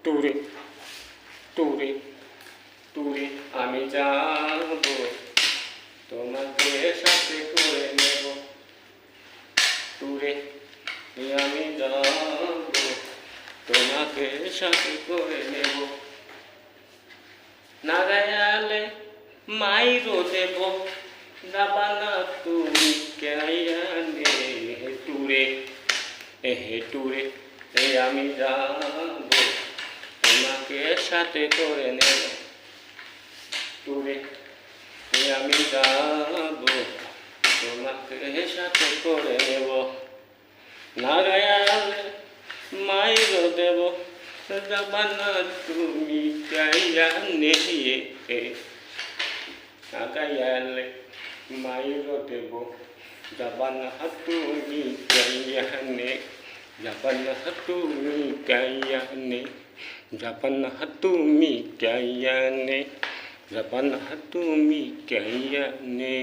ট্যুরে ট্যুরে ট্যুরে আমি যাব, তোমাকে সাথে করে নেব। ট্যুরে আমি যাব, তোমাকে সাথে করে নেব। না গেলে মাইরো দেব, যাবা না তুমি কেয়ানে। ট্যুরে ট্যুরে আমি যাব, তোমাকে সাথে করে নেব। ট্যুরে আমি যাব, তোমাকে সাথে করে নেব। না গেলে মাইরো দেব, যাবা না তুমি কেয়ানে। না গেলে মাইরো দেব, যাবা না তুমি কেয়ানে। যাবা না তুমি কেয়ানে, যাবা না তুমি কেয়ানে, যাবা না তুমি কেয়ানে।